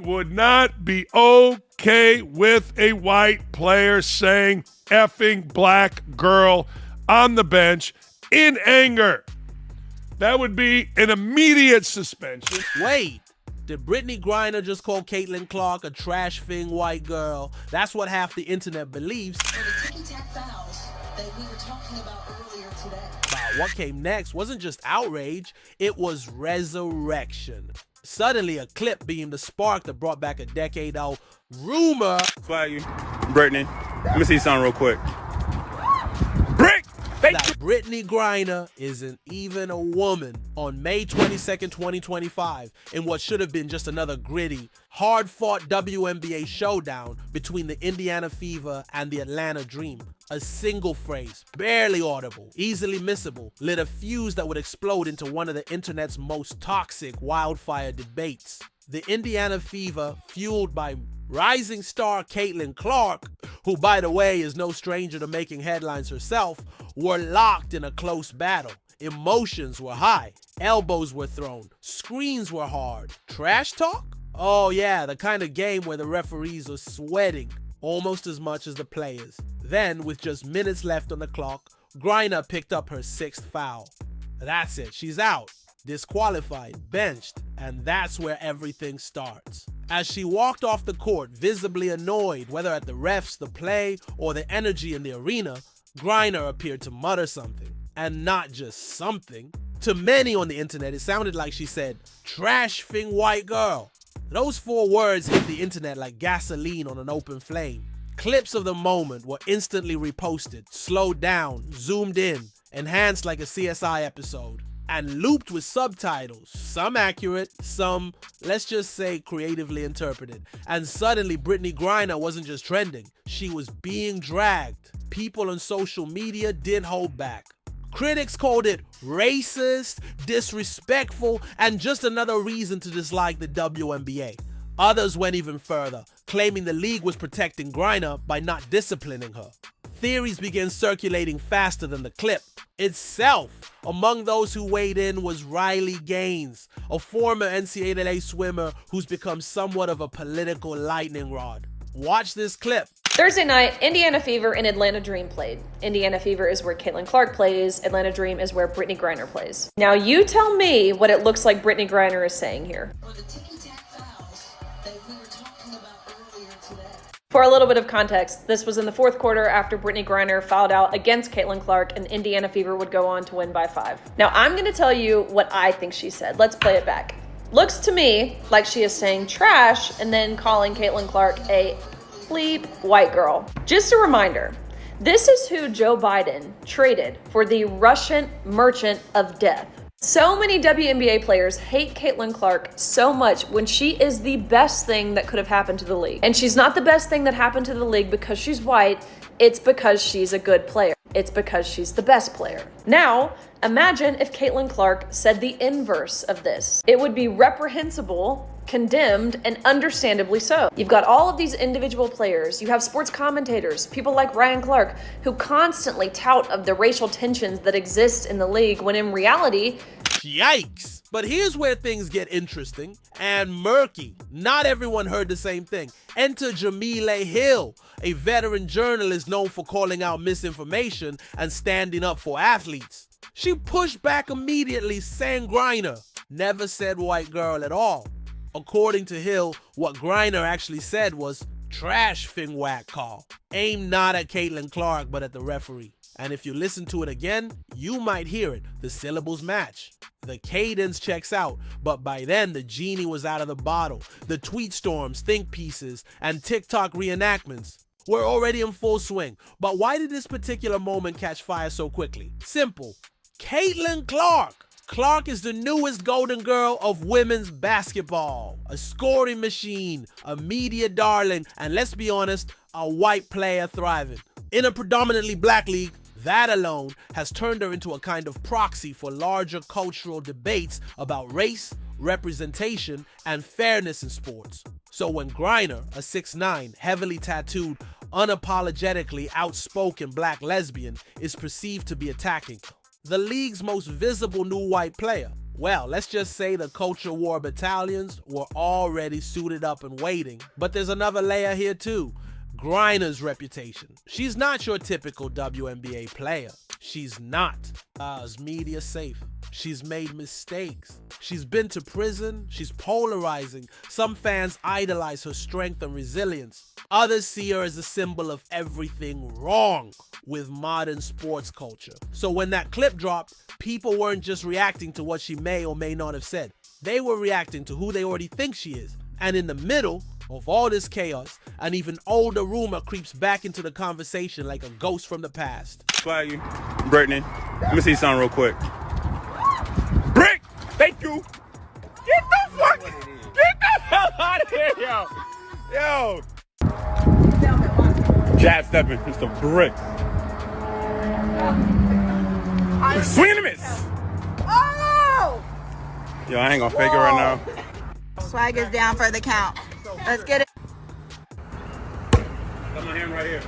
would not be okay with a white player saying effing black girl on the bench in anger. That would be an immediate suspension. Wait, did Brittney Griner just call Caitlin Clark a trash-fing white girl? That's what half the internet believes. Or the ticky-tack fouls that we were talking about earlier today. But what came next wasn't just outrage, it was resurrection. Suddenly, a clip beamed the spark that brought back a decade-old rumor. Flag you. Brittney, let me see something real quick. That Brittney Griner isn't even a woman on May 22nd, 2025, in what should have been just another gritty, hard-fought WNBA showdown between the Indiana Fever and the Atlanta Dream. A single phrase, barely audible, easily missable, lit a fuse that would explode into one of the internet's most toxic wildfire debates. The Indiana Fever, fueled by rising star Caitlin Clark, who by the way is no stranger to making headlines herself, were locked in a close battle. Emotions were high, elbows were thrown, screens were hard. Trash talk? Oh yeah, the kind of game where the referees are sweating almost as much as the players. Then, with just minutes left on the clock, Griner picked up her sixth foul. That's it, she's out, disqualified, benched, and that's where everything starts. As she walked off the court, visibly annoyed, whether at the refs, the play, or the energy in the arena, Griner appeared to mutter something. And not just something. To many on the internet, it sounded like she said, trash-fing white girl. Those 4 words hit the internet like gasoline on an open flame. Clips of the moment were instantly reposted, slowed down, zoomed in, enhanced like a CSI episode, and looped with subtitles, some accurate, some, let's just say, creatively interpreted. And suddenly Brittney Griner wasn't just trending, she was being dragged. People on social media didn't hold back. Critics called it racist, disrespectful, and just another reason to dislike the WNBA. Others went even further, claiming the league was protecting Griner by not disciplining her. Theories began circulating faster than the clip itself. Among those who weighed in was Riley Gaines, a former NCAA swimmer who's become somewhat of a political lightning rod. Watch this clip. Thursday night, Indiana Fever and Atlanta Dream played. Indiana Fever is where Caitlin Clark plays. Atlanta Dream is where Brittney Griner plays. Now you tell me what it looks like Brittney Griner is saying here. Or the ticky-tack fouls that we were talking about earlier today. For a little bit of context, this was in the 4th quarter after Brittney Griner fouled out against Caitlin Clark and Indiana Fever would go on to win by 5. Now I'm going to tell you what I think she said. Let's play it back. Looks to me like she is saying trash and then calling Caitlin Clark a bleep white girl. Just a reminder, this is who Joe Biden traded for the Russian merchant of death. So many WNBA players hate Caitlin Clark so much when she is the best thing that could have happened to the league. And she's not the best thing that happened to the league because she's white, it's because she's a good player. It's because she's the best player. Now, imagine if Caitlin Clark said the inverse of this. It would be reprehensible, condemned, and understandably so. You've got all of these individual players. You have sports commentators, people like Ryan Clark, who constantly tout of the racial tensions that exist in the league, when in reality, yikes. But here's where things get interesting and murky. Not everyone heard the same thing. Enter Jemele Hill, a veteran journalist known for calling out misinformation and standing up for athletes. She pushed back immediately, saying Griner never said white girl at all. According to Hill, what Griner actually said was trash fin whack call, aimed not at Caitlin Clark but at the referee. And if you listen to it again, you might hear it. The syllables match. The cadence checks out, but by then the genie was out of the bottle. The tweet storms, think pieces, and TikTok reenactments were already in full swing. But why did this particular moment catch fire so quickly? Simple. Caitlin Clark. Clark is the newest golden girl of women's basketball. A scoring machine, a media darling, and let's be honest, a white player thriving. In a predominantly black league, that alone has turned her into a kind of proxy for larger cultural debates about race, representation, and fairness in sports. So when Griner, a 6'9", heavily tattooed, unapologetically outspoken black lesbian, is perceived to be attacking the league's most visible new white player, Well, let's just say the culture war battalions were already suited up and waiting. But there's another layer here too. Griner's reputation. She's not your typical WNBA player. She's not. Is media safe? She's made mistakes. She's been to prison. She's polarizing. Some fans idolize her strength and resilience. Others see her as a symbol of everything wrong with modern sports culture. So when that clip dropped, people weren't just reacting to what she may or may not have said. They were reacting to who they already think she is. And in the middle of all this chaos, an even older rumor creeps back into the conversation like a ghost from the past. Flag you. Brittney, let me see something real quick. Brick! Thank you! Get the hell out of here, yo! Yo! Jab stepping, it's the brick. Swing and a miss! Oh! Yo, I ain't gonna fake it right now. Swag is down for the count. Let's get it. Got my hand right here.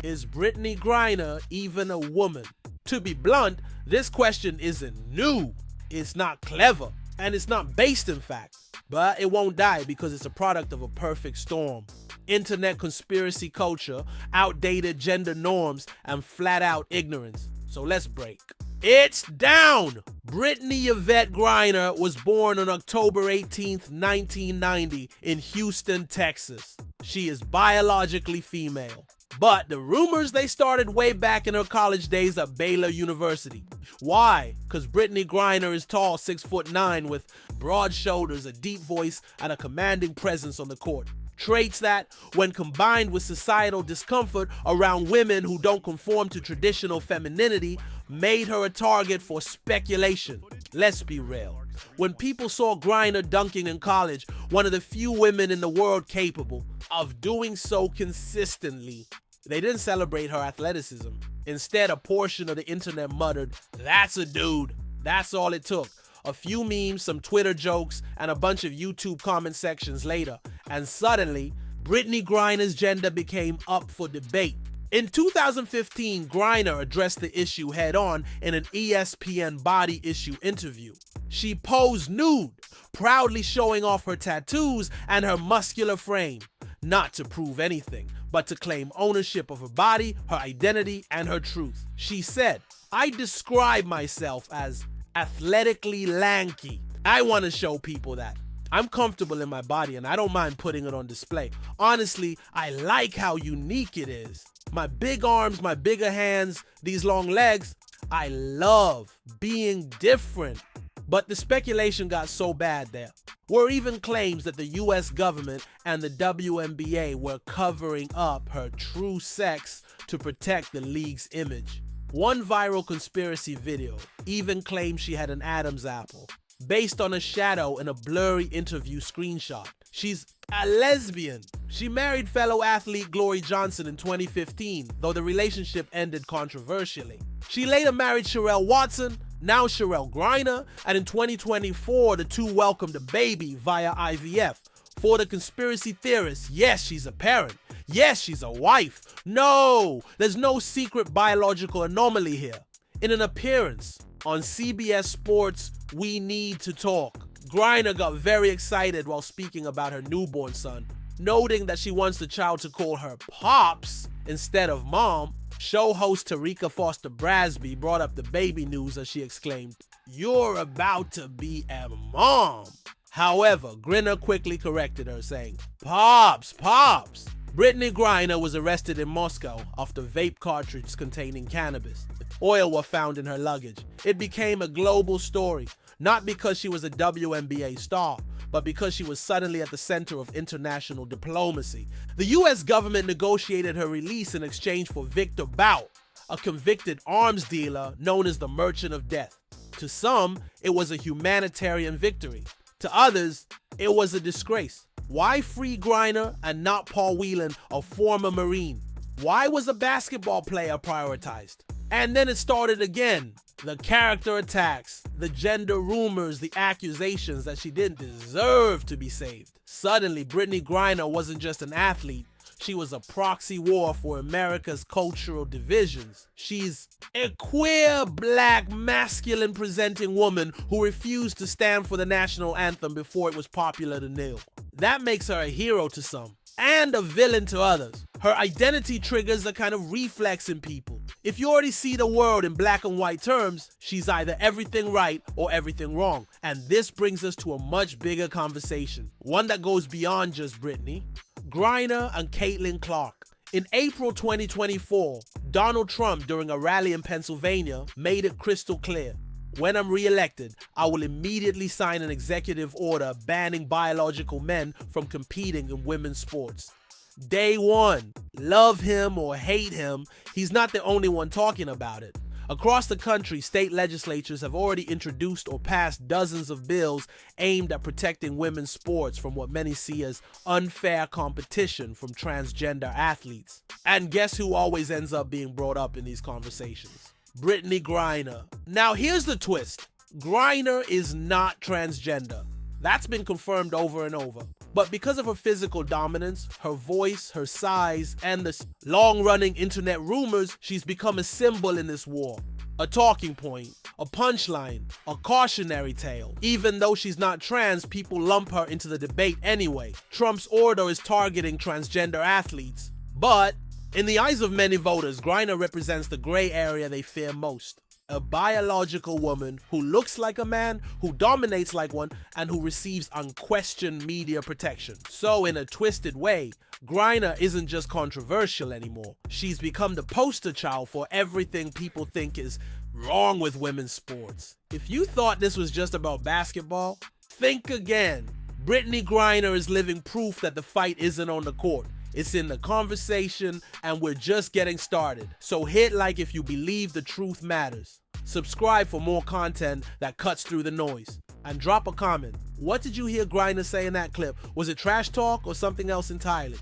Is Brittney Griner even a woman? To be blunt, this question isn't new, it's not clever, and it's not based in fact. But it won't die because it's a product of a perfect storm. Internet conspiracy culture, outdated gender norms, and flat-out ignorance. So let's break. It's down! Brittney Yvette Griner was born on October 18th, 1990 in Houston, Texas. She is biologically female. But the rumors, they started way back in her college days at Baylor University. Why? Because Brittney Griner is tall, 6'9", with broad shoulders, a deep voice, and a commanding presence on the court. Traits that, when combined with societal discomfort around women who don't conform to traditional femininity, made her a target for speculation. Let's be real. When people saw Griner dunking in college, one of the few women in the world capable of doing so consistently, they didn't celebrate her athleticism. Instead, a portion of the internet muttered, "That's a dude." That's all it took. A few memes, some Twitter jokes, and a bunch of YouTube comment sections later, and suddenly, Brittney Griner's gender became up for debate. In 2015, Griner addressed the issue head-on in an ESPN Body Issue interview. She posed nude, proudly showing off her tattoos and her muscular frame, not to prove anything, but to claim ownership of her body, her identity, and her truth. She said, "I describe myself as athletically lanky. I want to show people that I'm comfortable in my body and I don't mind putting it on display. Honestly, I like how unique it is. My big arms, my bigger hands, these long legs, I love being different." But the speculation got so bad there were even claims that the US government and the WNBA were covering up her true sex to protect the league's image. One viral conspiracy video even claimed she had an Adam's apple, based on a shadow in a blurry interview screenshot. She's a lesbian. She married fellow athlete Glory Johnson in 2015, though the relationship ended controversially. She later married Sherelle Watson, now Sherelle Griner, and in 2024, the two welcomed a baby via IVF. For the conspiracy theorists, yes, she's a parent. Yes, she's a wife. No, there's no secret biological anomaly here. In an appearance on CBS Sports' We Need to Talk, Griner got very excited while speaking about her newborn son, noting that she wants the child to call her Pops instead of Mom. Show host Tarika Foster Brasby brought up the baby news as she exclaimed, "You're about to be a mom." However, Grinner quickly corrected her, saying, "Pops, Pops." Brittney Griner was arrested in Moscow after vape cartridges containing cannabis. Oil were found in her luggage. It became a global story, not because she was a WNBA star, but because she was suddenly at the center of international diplomacy. The US government negotiated her release in exchange for Victor Bout, a convicted arms dealer known as the Merchant of Death. To some, it was a humanitarian victory. To others, it was a disgrace. Why free Griner and not Paul Whelan, a former Marine? Why was a basketball player prioritized? And then it started again. The character attacks, the gender rumors, the accusations that she didn't deserve to be saved. Suddenly, Brittney Griner wasn't just an athlete. she was a proxy war for America's cultural divisions. She's a queer, black, masculine-presenting woman who refused to stand for the national anthem before it was popular to kneel. That makes her a hero to some, and a villain to others. Her identity triggers a kind of reflex in people. If you already see the world in black and white terms, she's either everything right or everything wrong. And this brings us to a much bigger conversation, one that goes beyond just Brittney. Griner and Caitlin Clark. In April 2024, Donald Trump, during a rally in Pennsylvania, made it crystal clear: when I'm re-elected, I will immediately sign an executive order banning biological men from competing in women's sports. Day one. Love him or hate him, he's not the only one talking about it. Across the country, state legislatures have already introduced or passed dozens of bills aimed at protecting women's sports from what many see as unfair competition from transgender athletes. And guess who always ends up being brought up in these conversations? Brittney Grinner. Now here's the twist. Griner is not transgender. That's been confirmed over and over. But because of her physical dominance, her voice, her size, and the long-running internet rumors, she's become a symbol in this war. A talking point, a punchline, a cautionary tale. Even though she's not trans, people lump her into the debate anyway. Trump's order is targeting transgender athletes. But in the eyes of many voters, Griner represents the gray area they fear most. A biological woman who looks like a man, who dominates like one, and who receives unquestioned media protection. So in a twisted way, Griner isn't just controversial anymore. She's become the poster child for everything people think is wrong with women's sports. If you thought this was just about basketball, think again. Brittney Grinner is living proof that the fight isn't on the court. It's in the conversation, and we're just getting started. So hit like if you believe the truth matters. Subscribe for more content that cuts through the noise. And drop a comment. What did you hear Griner say in that clip? Was it trash talk or something else entirely?